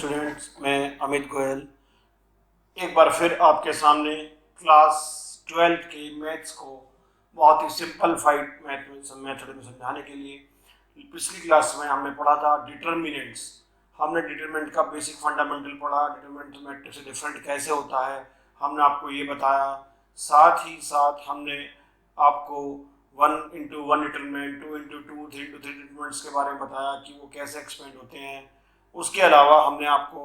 Students, मैं अमित गोयल एक बार फिर आपके सामने क्लास 12 के मैथ्स को बहुत ही सिंपलफाइड मेथड में समझाने के लिए पिछली क्लास में हमने पढ़ा था डिटर्मिनेंट्स। हमने डिटरमिनेंट का बेसिक फंडामेंटल पढ़ा, डिटरमिनेंट मैट्रिक्स से डिफरेंट कैसे होता है हमने आपको ये बताया। साथ ही साथ हमने आपको 1 into 1 determinant, 2 into 2, 3 into 3 determinants के बारे में बताया कि वो कैसे एक्सपेंड होते हैं। उसके अलावा हमने आपको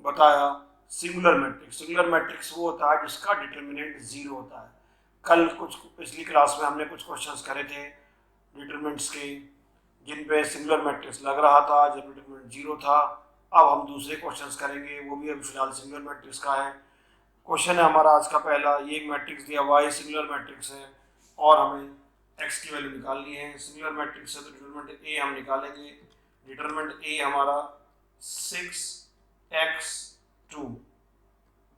बताया सिंगुलर मैट्रिक्स। सिंगुलर मैट्रिक्स वो होता है जिसका डिटरमिनेंट जीरो होता है। कल पिछली क्लास में हमने कुछ क्वेश्चंस करे थे डिटरमिनेंट्स के जिन पे सिंगुलर मैट्रिक्स लग रहा था जब डिटरमिनेंट जीरो था। अब हम दूसरे क्वेश्चंस करेंगे, वो भी अभी फिलहाल सिंगुलर मैट्रिक्स का है। क्वेश्चन है हमारा आज का पहला, ये एक मैट्रिक्स दिया y सिंगुलर मैट्रिक्स है और हमें x की वैल्यू निकालनी है। सिंगुलर मैट्रिक्स है तो डिटरमिनेंट a हम निकालेंगे। डिटरमिनेंट a हमारा 6x 2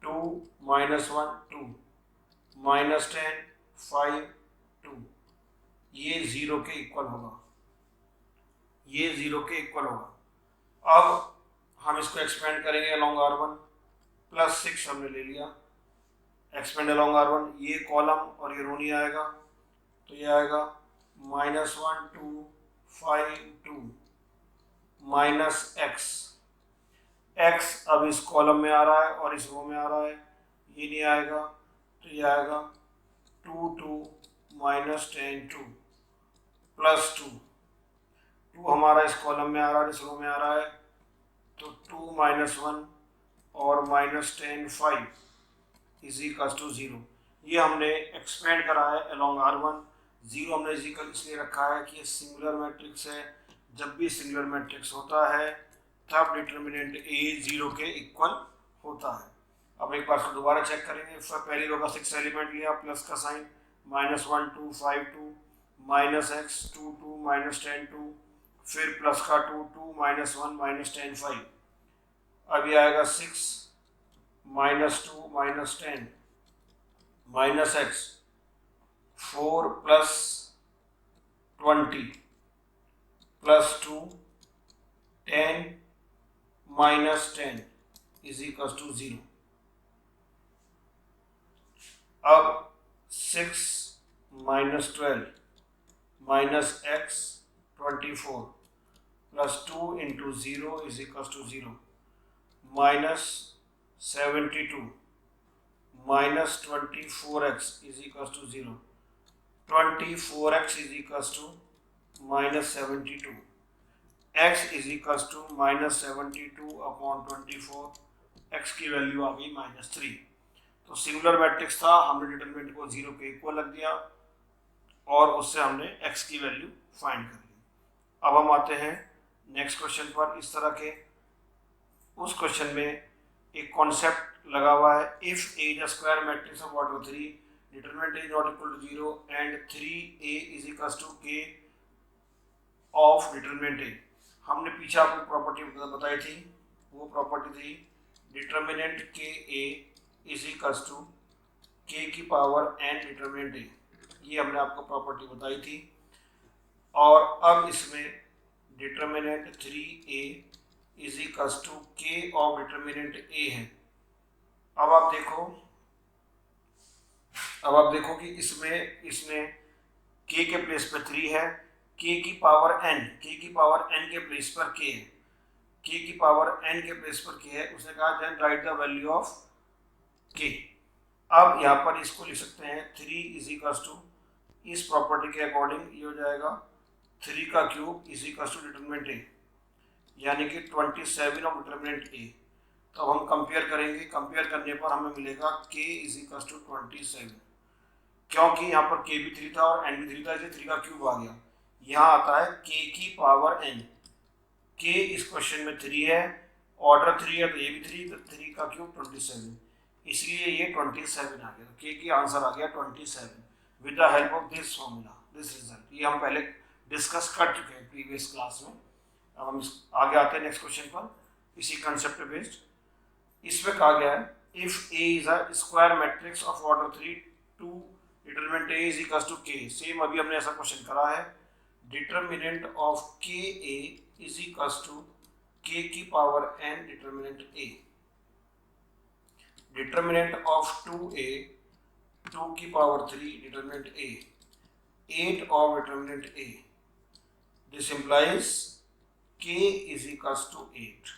2 -1 2 -10 5 2 ये जीरो के इक्वल होगा, ये जीरो के इक्वल होगा। अब हम इसको एक्सपेंड करेंगे अलोंग r1 प्लस 6 हमने ले लिया, एक्सपेंड अलोंग r1, ये कॉलम और ये रो नहीं आएगा तो ये आएगा -1 2 5 2 माइनस x अब इस कॉलम में आ रहा है और इस रो में आ रहा है, ये नहीं आएगा तो ये आएगा 2 2 -10 2 प्लस 2 2 हमारा इस कॉलम में आ रहा है, इस रो में आ रहा है तो 2 -1 और -10 5 इज इक्वल टू 0। ये हमने एक्सपेंड करा है अलोंग r1। 0 हमने इज इक्वल इसलिए रखा है कि ये सिंगुलर मैट्रिक्स है। जब भी सिंगुलर मैट्रिक्स होता है तब डिटरमिनेंट a 0 के इक्वल होता है। अब एक बार दोबारा चेक करेंगे। पहली रो का 6 एलिमेंट लिया, प्लस का साइन, -1 2 5 2 -x 2 2 -10 2, फिर प्लस का 2 2 -1 -10 5। अब ये आएगा 6 -2 -10 -x 4 plus 20 plus 2 10 -10 is equal to 0। अब 6 -12 -x 24 plus 2 into 0 is equal to 0 -72 -24x is equal to 0। 24x is equal to -72, x is equal to -72 upon 24, x की value आ गई -3। तो सिंगुलर मैट्रिक्स था, हमने डिटरमिनेंट को 0 के इक्वल रख दिया और उससे हमने x की वैल्यू फाइंड कर ली। अब हम आते हैं नेक्स्ट क्वेश्चन पर। इस तरह के उस क्वेश्चन में एक कॉन्सेप्ट लगा हुआ है, if a is a square matrix of order 3, determinant is not equal to 0 and 3a is equal to k of determinant a। हमने पीछे आपको प्रॉपर्टी बताई थी, वो प्रॉपर्टी थी डिटरमिनेंट के a is equal to k की पावर n डिटरमिनेंट a। ये हमने आपको प्रॉपर्टी बताई थी। और अब इसमें determinant 3a is equal to k of determinant a है। अब आप देखो कि इसमें k के प्लेस पर 3 है, k की पावर n के प्लेस पर k है, k की पावर n के प्लेस पर k है। उसने कहा then write the value of k। अब यहाँ पर इसको लिख सकते हैं 3 इज इक्वल टू, इस प्रॉपर्टी के अकॉर्डिंग ये हो जाएगा 3 का cube is equal to determinant a, यानी कि 27 ऑफ डिटरमिनेंट a। तो हम कंपेयर करेंगे, कंपेयर करने पर हमें मिलेगा k इज इक्वल टू 27, क्योंकि यहाँ पर k भी 3 था और n भी 3 था, इसलिए 3 का क्यूब आ गया। यहाँ आता है k की पावर n, k इस क्वेश्चन में 3 है, ऑर्डर 3 है तो ये भी 3, तो 3 का क्यूब 27, इसलिए ये 27 आ गया। तो k की आंसर आ गया 27 with the help of this formula, this result. ये हम पहले डिस्कस कर चुके हैं प्रीवियस क्लास में। अब हम आगे आते हैं नेक्स्ट क्वेश्चन पर, इसी कंसेप्ट बेस्ड। इसमें कहा गया है if a is a square matrix of order 3 2 determinant a is equal to k। Same अभी हमने ऐसा क्वेश्चन करा है, determinant of ka is equal to k की power n determinant a, determinant of 2a 2 की power 3 determinant a, 8 of determinant a, this implies k is equals to 8।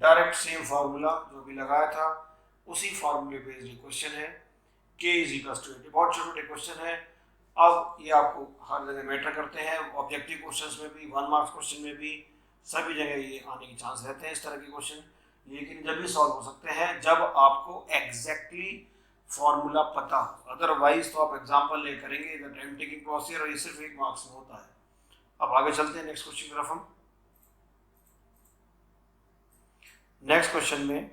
Direct same formula जो भी लगाया था उसी फार्मूले पे ये क्वेश्चन है, k is equals to 8। बहुत छोटे छोटे क्वेश्चन है, अब ये आपको हर जगह मैटर करते हैं, ऑब्जेक्टिव क्वेश्चंस में भी, 1 मार्क्स क्वेश्चन में भी, सभी जगह ये आने के चांस रहते हैं इस तरह के क्वेश्चन। लेकिन जब भी सॉल्व हो सकते हैं जब आपको एग्जैक्टली फॉर्मूला पता हो, अदरवाइज तो आप एग्जाम्पल ले करेंगे द टाइम टेकिंग प्रोसीजर और ये सिर्फ 1 मार्क्स में होता है। अब आगे चलते हैं नेक्स्ट क्वेश्चन की तरफ हम। नेक्स्ट क्वेश्चन में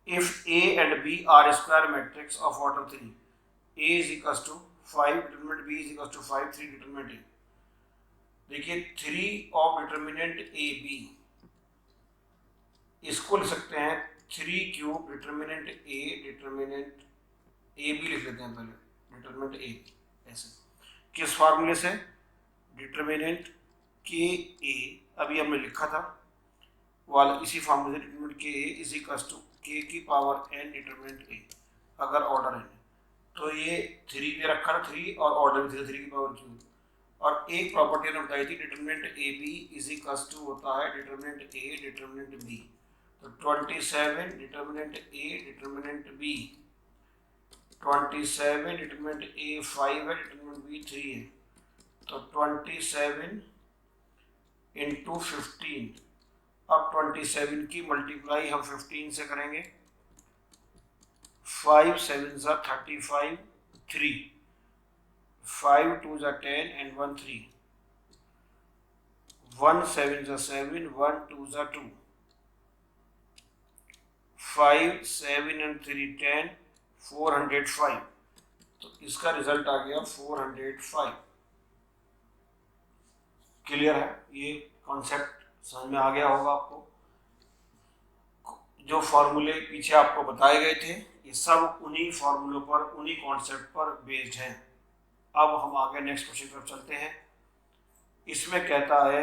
if A and B are square matrix of order 3, A is equals to 5 determinant B is equals to 5 3 determinant A. देखिए 3 ऑफ डिटरमिनेंट ए बी, इसको लिख सकते हैं 3 क्यूब डिटरमिनेंट ए बी लिख लेते हैं पहले, डिटरमिनेंट ए ऐसे। किस फार्मूले से? डिटरमिनेंट के ए अभी हमने लिखा था वाला, इसी फार्मूले से डिटरमिनेंट के ए इज इक्वल्स टू के की पावर n डिटरमिनेंट ए अगर ऑर्डर n, तो ये 3 पे रखा था 3 और ऑर्डर भी 3 की पावर क्यूब। और एक प्रॉपर्टी हमने बताई थी determinant A B is equals to होता है डिटरमिनेंट ए डिटरमिनेंट बी। तो 27 determinant A determinant B, 27 determinant A 5 है, डिटरमिनेंट बी 3 है, तो 27 इंटू 15। अब 27 की मल्टीप्लाई हम 15 से करेंगे, 5 7 ज़ा 35, 3 5 2 ज़ा 10 and 1 3, 1 7 ज़ा 7, 1 2 ज़ा 2, 5 7 and 3 10, 405। तो इसका रिजल्ट आ गया 405। क्लियर है? ये कॉन्सेप्ट समझ में आ गया होगा आपको। जो फॉर्मूले पीछे आपको बताए गए थे ये सब उन्हीं फॉर्मूलों पर, उन्हीं कॉन्सेप्ट पर बेस्ड हैं। अब हम आगे नेक्स्ट क्वेश्चन पर चलते हैं। इसमें कहता है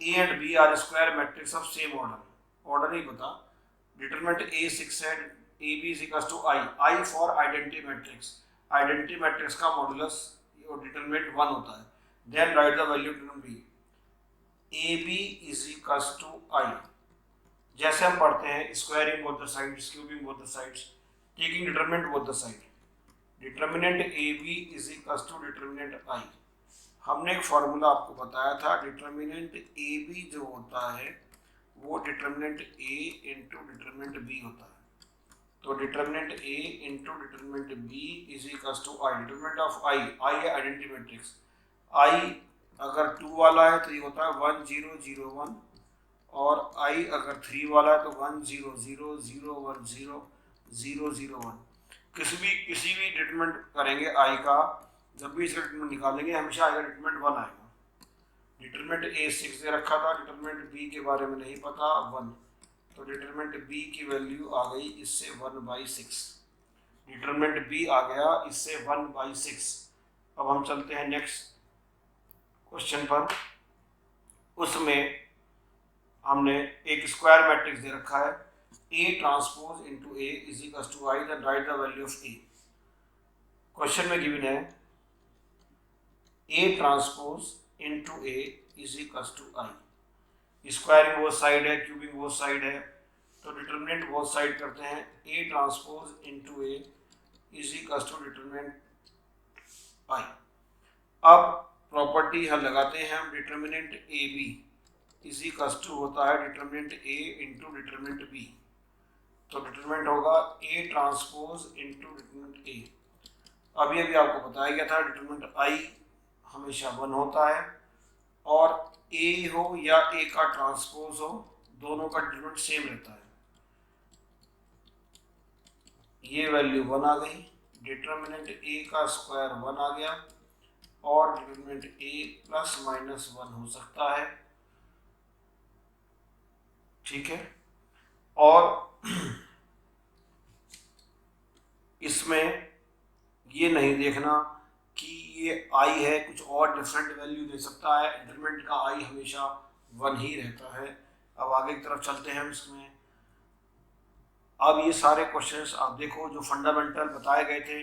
A and B are square matrix of same order नहीं पता, डिटरमिनेंट ए 6 है, ए B is equals to I for identity matrix. Identity matrix का मॉडुलस और डिटरमिनेंट 1 होता है। Then write the value determinant B, A B is equals to I. जैसे हम पढ़ते हैं squaring both the sides, cubing both the sides, taking determinant both the side. Determinant A B is equals to determinant आई। हमने एक formula आपको बताया था, determinant A B जो होता है वो determinant A into determinant B होता है। तो determinant A into determinant B is equals to I. Determinant of I है आइडेंटिटी मैट्रिक्स। आई अगर 2 वाला है तो ये होता है 1 0 0 1, और आई अगर 3 वाला है तो 1 0 0 0 1 0 0 0 1। किसी भी डिटरमिनेंट करेंगे आई का, जब भी इसका डिटरमिनेंट निकालेंगे हमेशा आई का डिटरमिनेंट 1 आएगा। डिटरमिनेंट ए 6 दे रखा था, डिटरमिनेंट बी के बारे में नहीं पता 1, तो डिटरमिनेंट बी की वैल्यू आ गई इससे 1/6। डिटरमिनेंट बी आ गया इससे 1/6। अब हम चलते हैं नेक्स्ट क्वेश्चन पर। उसमें हमने एक स्क्वायर मैट्रिक्स दे रखा है, A transpose into A is equals to I, then write the value of A. Question में गिवन है A transpose into A is equals to I. Squaring वो साइड है, क्यूबिंग वो साइड है, तो डिटरमिनेंट वो साइड करते हैं। A transpose into A is equals to determinant I. अब प्रॉपर्टी हम लगाते हैं हम, determinant A B is equals to होता है determinant A into determinant B. तो डिटरमिनेंट होगा A transpose into determinant A. अभी आपको बताया गया था डिटरमिनेंट आई हमेशा 1 होता है, और ए हो या ए का ट्रांसपोज हो दोनों का डिटरमिनेंट सेम रहता है। ये वैल्यू 1 आ गई, डिटरमिनेंट ए का स्क्वायर 1 आ गया, और डिटरमिनेंट ए प्लस माइनस 1 हो सकता है। ठीक है, और इसमें ये नहीं देखना कि ये आई है, कुछ और डिफरेंट वैल्यू दे सकता है। डिटरमिनेंट का आई हमेशा 1 ही रहता है, अब आगे की तरफ चलते हैं हम इसमें। अब ये सारे क्वेश्चंस आप देखो जो फंडामेंटल बताए गए थे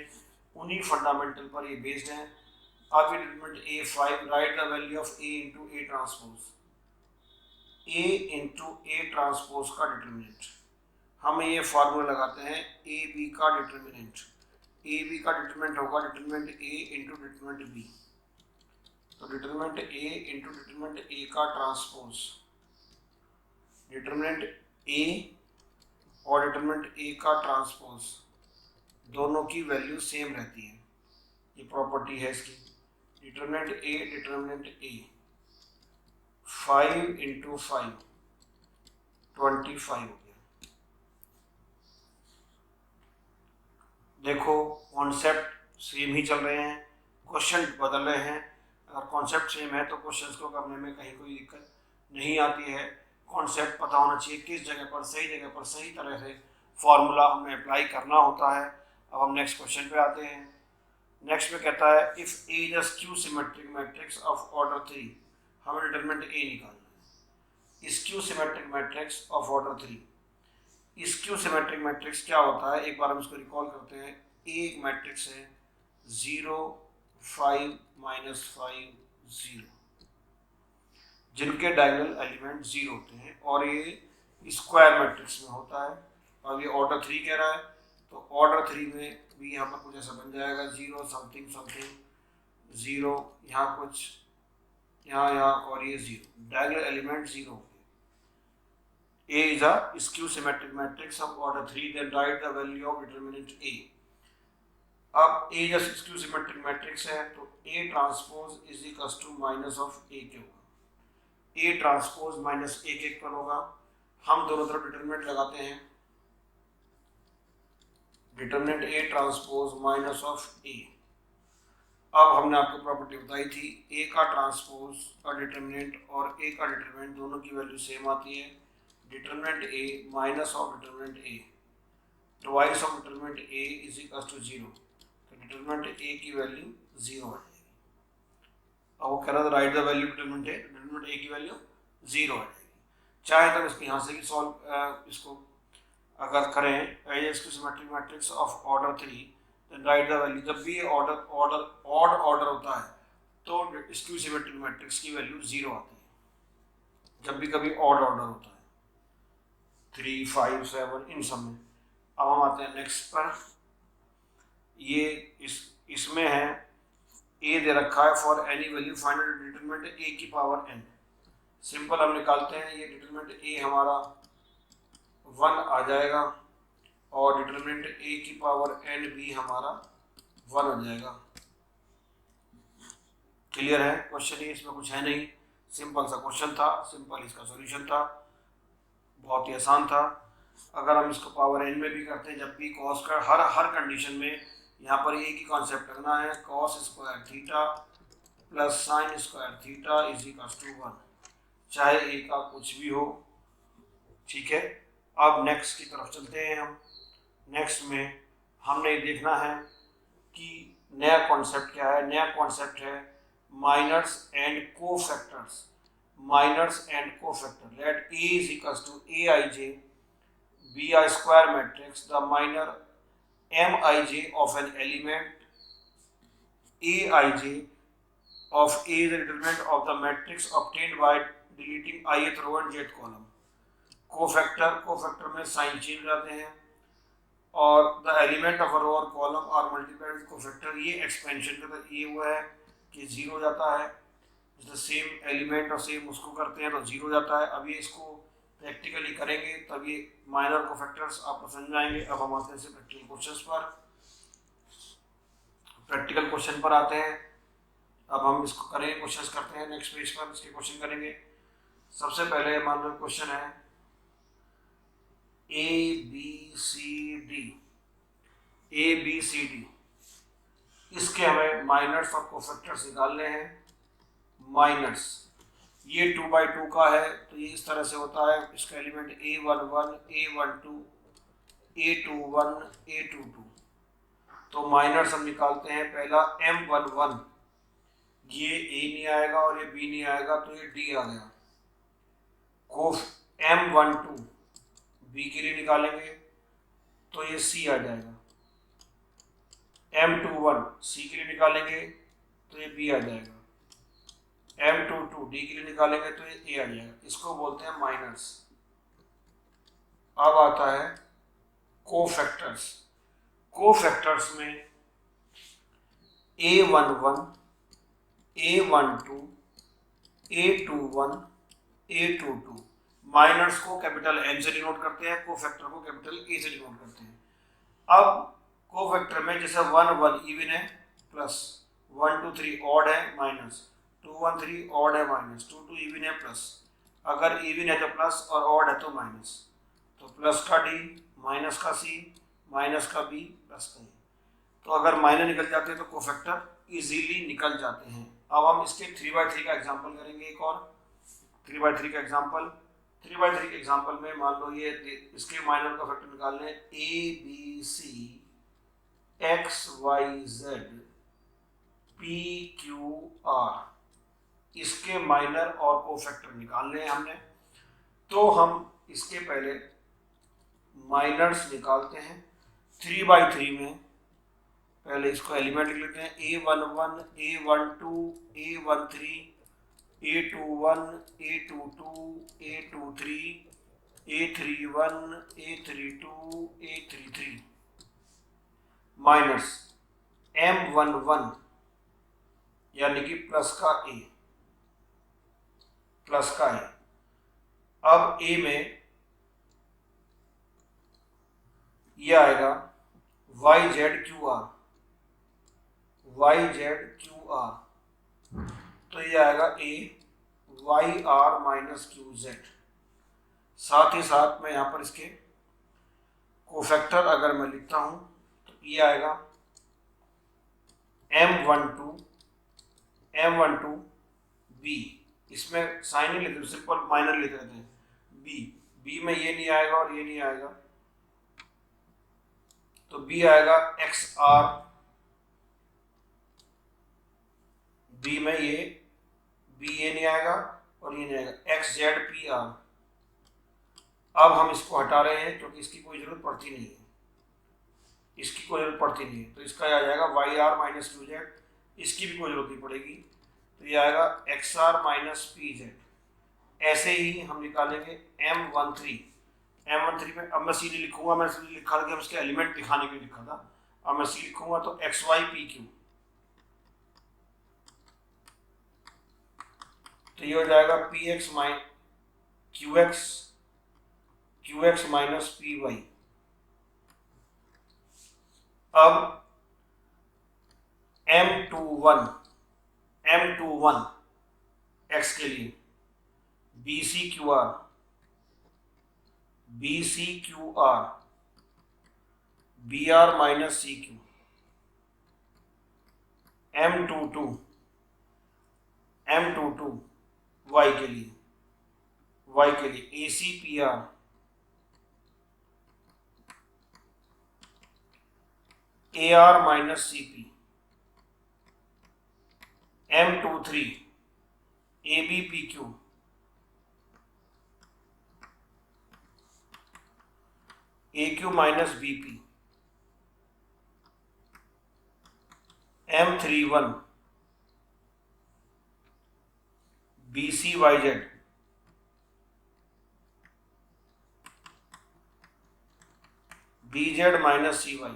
उन्हीं फंडामेंटल पर ये बेस्ड हैं। अब ये determinant A5, right the value of A into A transpose. A into A transpose का डिटरमिनेंट, हम ये फार्मूला लगाते हैं ए बी का डिटरमिनेंट। ए बी का डिटरमिनेंट होगा determinant A into determinant B। तो determinant A into determinant A का ट्रांसपोज, डिटरमिनेंट A और डिटरमिनेंट A का ट्रांसपोज दोनों की वैल्यू सेम रहती है। ये प्रॉपर्टी है इसकी। डिटरमिनेंट A 5 इंटू 5 25 हो गया। देखो कॉन्सेप्ट सेम ही चल रहे हैं, क्वेश्चन बदल रहे हैं। अगर कॉन्सेप्ट सेम है तो क्वेश्चंस को करने में कहीं कोई दिक्कत नहीं आती है। कॉन्सेप्ट पता होना चाहिए, किस जगह पर सही तरह से फॉर्मूला हमें अप्लाई करना होता है। अब हम नेक्स्ट क्वेश्चन पे आते हैं। नेक्स्ट में कहता है if A is a skew symmetric matrix of order 3, हमें डिटरमिनेंट ए निकालना है। Skew symmetric matrix of order 3, skew symmetric matrix क्या होता है, एक बार हम इसको रिकॉल करते हैं। ए एक मैट्रिक्स है 0 5 -5 0, जिनके डायगोनल एलिमेंट 0 होते हैं और ये स्क्वायर मैट्रिक्स में होता है। अब ये ऑर्डर 3 कह रहा है, तो ऑर्डर 3 में भी यहाँ पर कुछ ऐसा बन जाएगा 0 समथिंग समथिंग 0, यहाँ कुछ यहाँ और ये 0, diagonal element 0। A is a skew symmetric matrix of order 3, then write the value of determinant A। अब A जब skew symmetric matrix है तो A transpose is equal to minus of A के होगा। A ट्रांसपोज माइनस A के पर होगा। हम दोनों तरफ डिटरमिनेंट लगाते हैं, determinant A transpose minus of A। अब हमने आपको प्रॉपर्टी बताई थी A का ट्रांसपोज का डिटरमिनेंट और A का डिटरमिनेंट दोनों की वैल्यू सेम आती है। Determinant A minus of determinant A twice of determinant A is equal to 0, तो डिटरमिनेंट A की वैल्यू 0 आ जाएगी। अब वो कह रहा था right the value determinant A, determinant A की वैल्यू 0 आ जाएगी। चाहे तो इसको यहाँ से भी सॉल्व इसको अगर करें इसको symmetric matrix of order 3, then write the value. जब भी ऑड ऑर्डर होता है तो स्क्यू सिमेट्रिक मैट्रिक्स की वैल्यू 0 आती है। जब भी कभी ऑड ऑर्डर होता है 3 5 7 इन सब में। अब हम आते हैं नेक्स्ट पर। ये इसमें है A दे रखा है for any value find determinant A की पावर n। सिंपल हम निकालते हैं, ये डिटरमिनेंट A हमारा 1 आ जाएगा और डिटरमिनेंट A की पावर n भी हमारा 1 आ जाएगा। क्लियर है क्वेश्चन? ये इसमें कुछ है नहीं, सिंपल सा क्वेश्चन था, सिंपल इसका सॉल्यूशन था, बहुत ही आसान था। अगर हम इसको पावर n में भी करते हैं, जब भी कॉस का हर कंडीशन में यहाँ पर एक ही कॉन्सेप्ट रखना है, cos square theta plus sine square theta is equal to 1, चाहे ए का कुछ भी हो। ठीक है, अब नेक्स्ट की तरफ चलते हैं हम। नेक्स्ट में हमने देखना है कि नया कॉन्सेप्ट क्या है। नया कॉन्सेप्ट है minors and cofactors. Minors and cofactor, let A is equals to Aij be a square matrix, the minor Mij of an element Aij of A is the determinant of the matrix obtained by deleting ith row and jth column। Cofactor में sign change रहते हैं और the element of a row और column are multiplied with cofactor. ये expansion का ये हुआ है कि 0 हो जाता है, सेम एलिमेंट और सेम उसको करते हैं तो 0 हो जाता है। अब ये इसको प्रैक्टिकली करेंगे तब ये माइनर कोफैक्टर्स आपको समझ आएंगे। अब हम आते हैं प्रैक्टिकल क्वेश्चंस पर। प्रैक्टिकल क्वेश्चन पर आते हैं। अब हम इसको करेंगे, क्वेश्चंस करते हैं नेक्स्ट पेज पर, इसके क्वेश्चन करेंगे। सबसे पहले मान लो क्वेश्चन है ABCD, इसके हमें माइनर्स और कोफैक्टर्स निकालने हैं। माइनर्स ये 2/2 का है तो ये इस तरह से होता है, इसका element A11 A12 A21 A22। तो माइनर्स हम निकालते हैं। पहला M11, ये A नहीं आएगा और ये B नहीं आएगा तो ये D आ गया। M12 B के लिए निकालेंगे तो ये C आ जाएगा, M21 C के लिए निकालेंगे तो ये B आ जाएगा, M22 D के लिए निकालेंगे तो ये A आ जाएगा। इसको बोलते हैं माइनर्स। अब आता है कोफैक्टर्स। कोफैक्टर्स में A11, A12, A21, A22 miners को कैपिटल M से डिनोट करते हैं, कोफैक्टर को कैपिटल A से डिनोट करते हैं। अब कोफैक्टर में जैसे 1 1 इवन है प्लस, 1 2 3 ऑड है माइनस, 2 1 3 ऑड है माइनस, 2 2 इवन है प्लस, अगर इवन है तो प्लस और ऑड है तो माइनस, तो प्लस का D माइनस का C माइनस का B प्लस का E। तो अगर माइनर निकल जाते हैं तो कोफैक्टर इजीली निकल जाते हैं। अब हम इसके 3/3 का एग्जांपल करेंगे। एक और 3/3 का एग्जांपल, 3/3 के एग्जांपल में मान लो ये इसके माइनर का फैक्टर निकालने ABC XYZ PQR, इसके माइनर और कोफैक्टर निकालने हैं हमने। तो हम इसके पहले माइनर्स निकालते हैं। 3/3 में पहले इसको एलिमेंट लिख लेते हैं, A11 A12 A13 A21 A22 A23 A31 A32 A33 minus M11 यानी कि प्लस का A, प्लस का A। अब A में ये आएगा YZQR, YZQR, तो ये आएगा A YR माइनस QZ। साथ ही साथ मैं यहाँ पर इसके कोफैक्टर अगर मैं लिखता हूँ तो ये आएगा M12 B, इसमें साइन ही लेते, सिंपल माइनर लिख देते हैं, B में ये नहीं आएगा और ये नहीं आएगा, तो B आएगा XR, B में ये नहीं आएगा और ये नहीं आएगा, XZPR। अब हम इसको हटा रहे हैं क्योंकि इसकी कोई जरूरत पड़ती नहीं है, इसकी कोई जरूरत पड़ती नहीं है, तो इसका आ जाएगा YR माइनस QZ, इसकी भी कोई जरूरत नहीं पड़ेगी, तो ये आएगा XR माइनस PZ। ऐसे ही हम निकालेंगे M13 में, अब मैं C नहीं लिखूंगा, मैं C लिखा था उसके एलिमेंट दिखाने के लिए लिखा था, अब मैं C लिखूंगा तो XYPQ, तो ये हो जाएगा PX minus QX minus PY। अब M21 X के लिए BCQR BR minus CQ। M22 Y के लिए ACPR AR minus CP। M23 ABPQ AQ minus BP। M31 BCYZ BZ minus CY।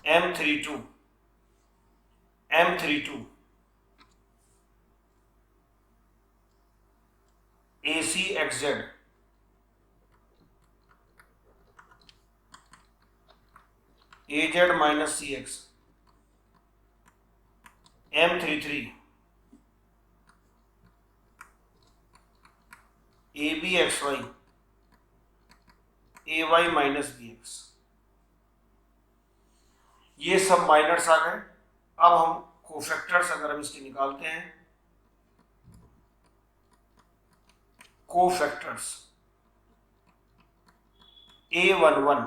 M32 ACXZ AZ minus CX। M33 ABXY AY minus BX। ये सब miners आ गए। अब हम cofactors अगर हम इसके निकालते हैं, कोफैक्टर्स A11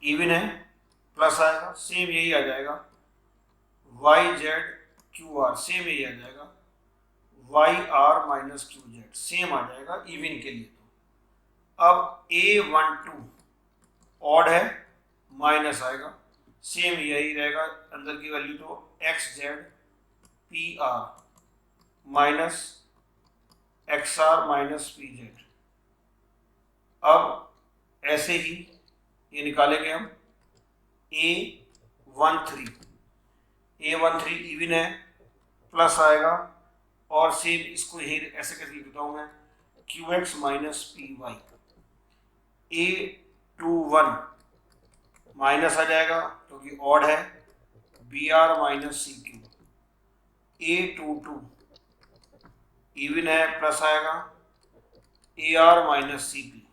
इवन है, प्लस आएगा, सेम यही आ जाएगा, YZ क्यू आर, सेम यही आ जाएगा, Y R minus Q Z, same आ जाएगा इवन के लिए। तो अब A12 ऑड है, माइनस आएगा, सेम यही रहेगा अंदर की वैल्यू, तो x z p r minus x r minus p z. अब ऐसे ही ये निकालेंगे हम A13 इवन है, प्लस आएगा, और सेम इसको यही ऐसे कैसे लिख देता हूं मैं, Q X minus P Y. A21 minus आ जाएगा क्योंकि ऑड है, B R minus C Q. A22 even है, प्लस आएगा, A R minus C P.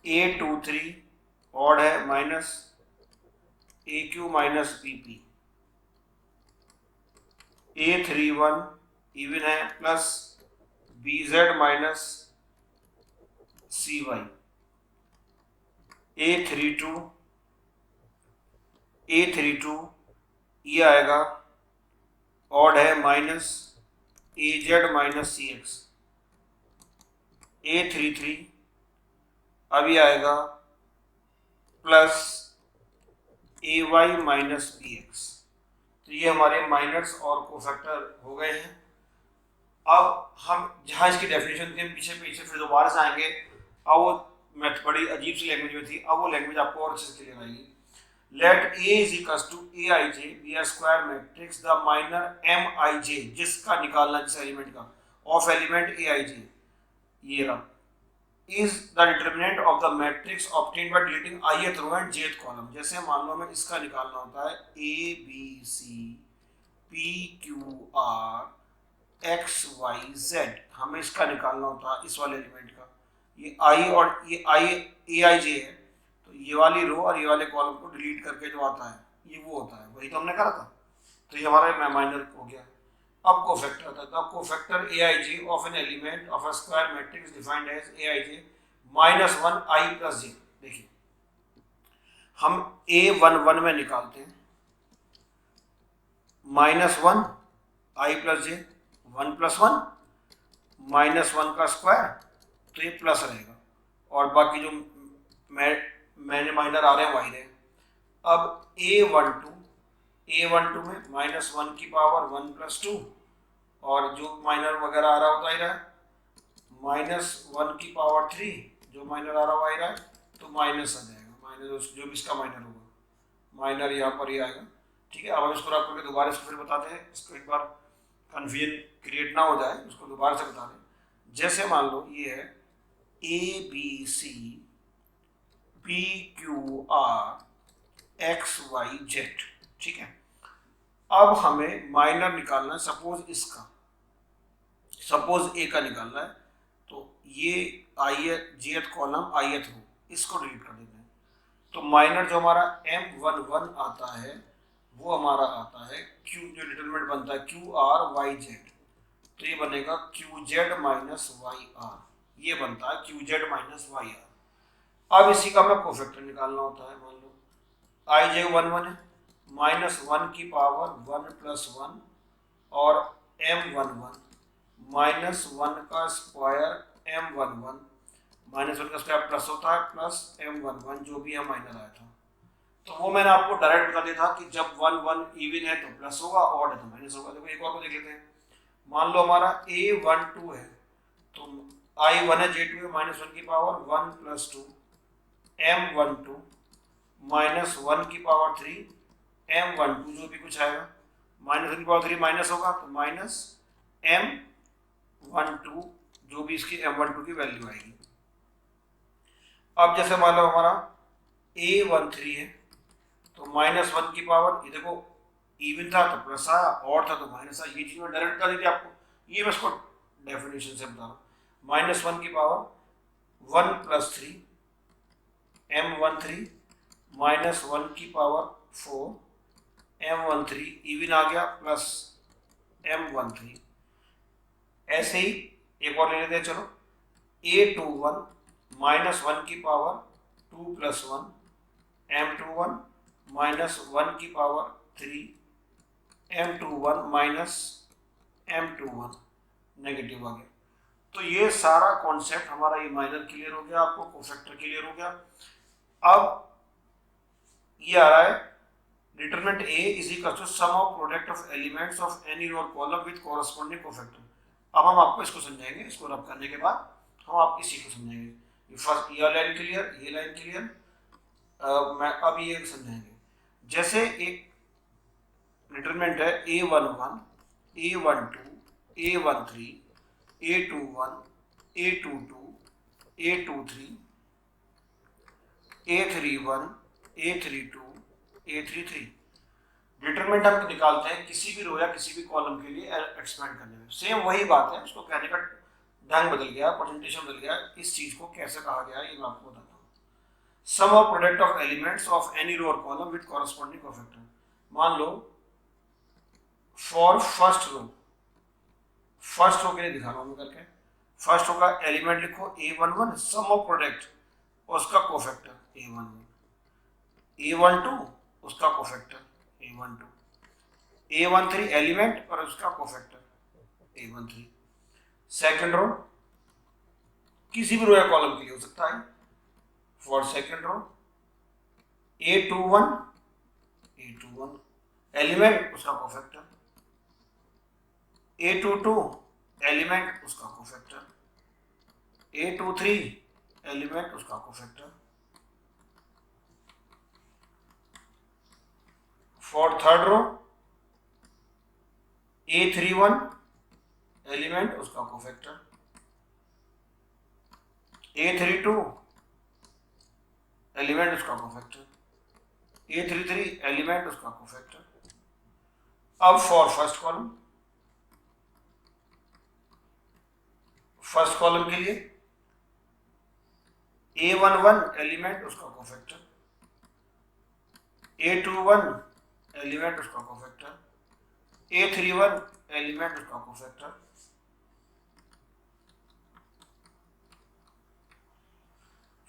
A23 odd है, minus A Q minus B P. A31 even है, plus B Z minus C Y. A32 ये आएगा, odd है, minus A Z minus C X. A33 अभी आएगा, plus A Y minus B X. तो ये हमारे माइनर्स और कोफैक्टर हो गए हैं। अब हम जहाँ इसकी डेफिनेशन के पीछे फिर दोबारा से आएंगे, अब वो मैथ बड़ी अजीब सी लैंग्वेज में थी, अब वो लैंग्वेज आपको और अच्छे से क्लियर आएगी। Let A is equals to A I J be are square matrix the minor M I J, जिसका निकालना जिस एलिमेंट का, ऑफ एलिमेंट ए आई जे, ये रहा, is the determinant of the matrix obtained by deleting ith row and jth column। जैसे मान लो हमें इसका निकालना होता है A B C P Q R X Y Z, हमें इसका निकालना होता है इस वाले एलिमेंट का, ये I और ये I A I J है, तो ये वाली रो और ये वाले कॉलम को डिलीट करके जो आता है ये वो होता है, वही तो हमने करा था। तो ये हमारा माइनर हो गया। अब कोफैक्टर आता है, तो cofactor A I J of an element of a square matrix defined as A I J minus 1 I plus J. देखिए हम A11 में निकालते हैं, minus 1 I plus J, 1 plus 1 minus 1 का स्क्वायर, तो ये प्लस रहेगा, और बाकी जो मैंने माइनर आ रहे हैं वही रहे। अब A12 में माइनस 1 की पावर 1 प्लस 2, और जो माइनर वगैरह आ रहा होता ही रहा, माइनस 1 की पावर 3, जो माइनर आ रहा ही रहा, तो माइनस आ जाएगा, माइनस जो भी इसका माइनर होगा, माइनर यहाँ पर ही आएगा। ठीक है, अब हम इसको रख करके दोबारा इसको फिर बताते हैं, इसको एक बार कन्फ्यूजन क्रिएट ना हो जाए, उसको दोबारा से बता दें। जैसे मान लो ये है ए b c p q r x y z, ठीक है। अब हमें माइनर निकालना है, सपोज ए का निकालना है, तो ये आई जेथ कॉलम आई रो, इसको डिलीट कर देना है। तो माइनर जो हमारा M11 आता है वो हमारा आता है क्यू, जो डिटरमिनेंट बनता है क्यू आर वाई जेड, तो ये बनेगा q z minus y r, ये बनता है q z minus y r. अब इसी का हमें कोफैक्टर निकालना होता है। मान लो आई जे 1 है, माइनस 1 की पावर 1 प्लस 1 और M11 माइनस 1 का स्क्वायर M11, माइनस 1 का स्क्वायर प्लस होता है, प्लस M11 जो भी है माइनर आया था। तो वो मैंने आपको डायरेक्ट बता दिया था कि जब 1 1 इवन है तो प्लस होगा, ऑड है तो माइनस होगा। देखो एक और को देख लेते हैं। मान लो हमारा A12 है, तो I1 है, J2 है, माइनस 1 की पावर 1 प्लस 2 M12 माइनस 1 की पावर 3 M12 जो भी कुछ आएगा, माइनस 1 की पावर 3 माइनस होगा तो माइनस M12 जो भी इसकी M12 की वैल्यू आएगी। अब जैसे मान लो हमारा A13 है, तो माइनस 1 की पावर, ये देखो इवन था तो प्लस आया, और था तो माइनस आया, ये चीज मैं डायरेक्ट बता दी थी आपको, ये मैं इसको डेफिनेशन से बता रहा हूँ। माइनस 1 की पावर 1 प्लस 3 M13 माइनस 1 की पावर 4 M13 इवन आ गया, प्लस M13। ऐसे ही एक और ले लेते हैं, चलो A21 माइनस 1 की पावर 2 प्लस 1 M21 माइनस 1 की power 3 M21 minus M21 negative आ गया। तो ये सारा कॉन्सेप्ट हमारा ये माइनर क्लियर हो गया, आपको कोफैक्टर क्लियर हो गया। अब ये आ रहा है determinant A is equal to sum of product of elements of any row column with corresponding cofactor. अब हम आपको इसको समझाएंगे, इसको रब करने के बाद हम आप इसी को समझाएंगे। फर्स्ट ये लाइन क्लियर, ये लाइन क्लियर। मैं अब ये समझाएंगे। जैसे एक डिटरमिनेंट है A11, A12, A13, A21, A22, A23, A31, A32, A33। Determinant हम निकालते हैं किसी भी रो या किसी भी कॉलम के लिए एक्सपेंड करने में। सेम वही बात है, उसको कहने का ढंग बदल गया, प्रेजेंटेशन बदल गया। इस चीज को कैसे कहा गया है ये मैं आपको बताता हूँ। Sum of product of elements of any row और कॉलम विद कॉरस्पॉन्डिंग कोफैक्टर। मान लो फॉर फर्स्ट रो के लिए दिखा रहा हूँ मैं करके। फर्स्ट रो का एलिमेंट लिखो A11, सम ऑफ प्रोडक्ट उसका कोफैक्टर A11, A12 उसका कोफैक्टर A12, A13 एलिमेंट और उसका कोफैक्टर A13। सेकंड रो किसी भी रो या कॉलम के लिए हो सकता है। For second row A21 element उसका कोफैक्टर, A22 एलिमेंट उसका कोफैक्टर, A23 एलिमेंट उसका cofactor. For third row A31 element उसका कोफैक्टर, A32 एलिमेंट उसका कोफैक्टर, A33 एलिमेंट उसका कोफैक्टर। अब फॉर फर्स्ट कॉलम के लिए A11 एलिमेंट उसका कोफैक्टर, A21 एलिमेंट उसका कोफैक्टर, A31 एलिमेंट उसका cofactor.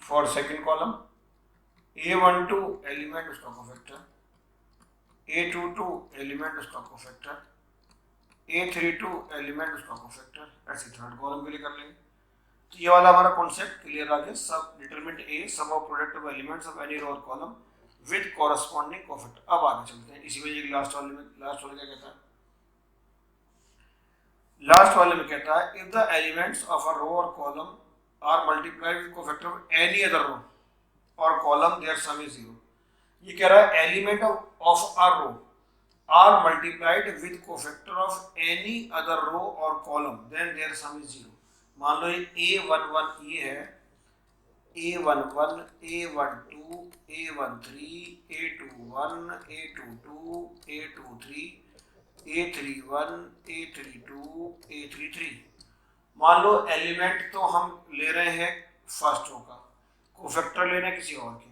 For second column A12 element उसका कोफैक्टर, A22 एलिमेंट उसका कोफैक्टर, A32 एलिमेंट उसका कोफैक्टर। ऐसे थर्ड कॉलम के लिए कर लेंगे। तो ये वाला हमारा कॉन्सेप्ट क्लियर आ गया। सब determinant A sum of product of elements of any row और कॉलम विद कॉरस्पॉन्डिंग कोफैक्टर। अब आगे चलते हैं। इसी में ये लास्ट वाले क्या कहता है? लास्ट वाले में कहता है if the elements of a row और column are multiplied with cofactor of any other row और कॉलम देयर सम इज 0। ये कह रहा है element of a row are multiplied with cofactor of any other row or column then their sum is 0। मान लो ये A11 ये है, A11, A12, A13, A21, A22, A23, A31, A32, A33। मान लो एलिमेंट तो हम ले रहे हैं फर्स्ट रो का, कोफैक्टर लेना है किसी और के,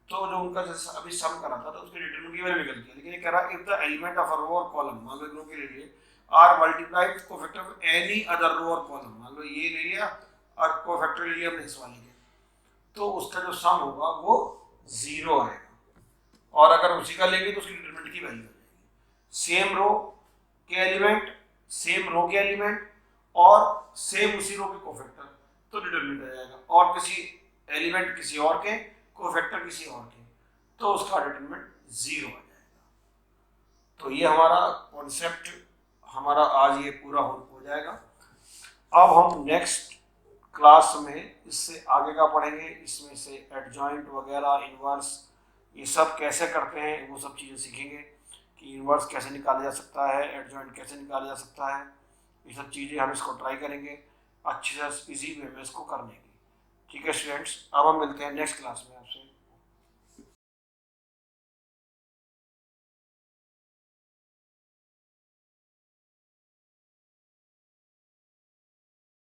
तो जो उनका जैसे अभी सम करा था तो उसके डिटरमिनेंट की वैल्यू निकलती है। लेकिन ये कह रहा है if the element of a row और कॉलम, मान लो रो के ले लिए, are multiplied with cofactor of any other row और कॉलम, मान लो ये ले लिया और कोफैक्टर ले लिया हमने इस वाले के, तो उसका जो सम होगा वो 0 आएगा। और अगर उसी का लेंगे तो उसकी डिटरमिनेंट की वैल्यू आ जाएगी। सेम रो के एलिमेंट और सेम उसी रो के कोफैक्टर, तो डिटरमिनेंट आ जाएगा। और किसी एलिमेंट किसी और के, कोफैक्टर किसी और के, तो उसका डिटरमिनेंट 0 आ जाएगा। तो ये हमारा कॉन्सेप्ट हमारा आज ये पूरा हो जाएगा। अब हम नेक्स्ट क्लास में इससे आगे का पढ़ेंगे। इसमें से एडजॉइंट वगैरह, इनवर्स, ये सब कैसे करते हैं वो सब चीज़ें सीखेंगे कि इनवर्स कैसे निकाला जा सकता है, एडजॉइंट कैसे निकाला जा सकता है। ये सब चीज़ें हम इसको ट्राई करेंगे अच्छे से इजी वे में इसको करने की। ठीक है स्टूडेंट्स, अब हम मिलते हैं नेक्स्ट क्लास में आपसे।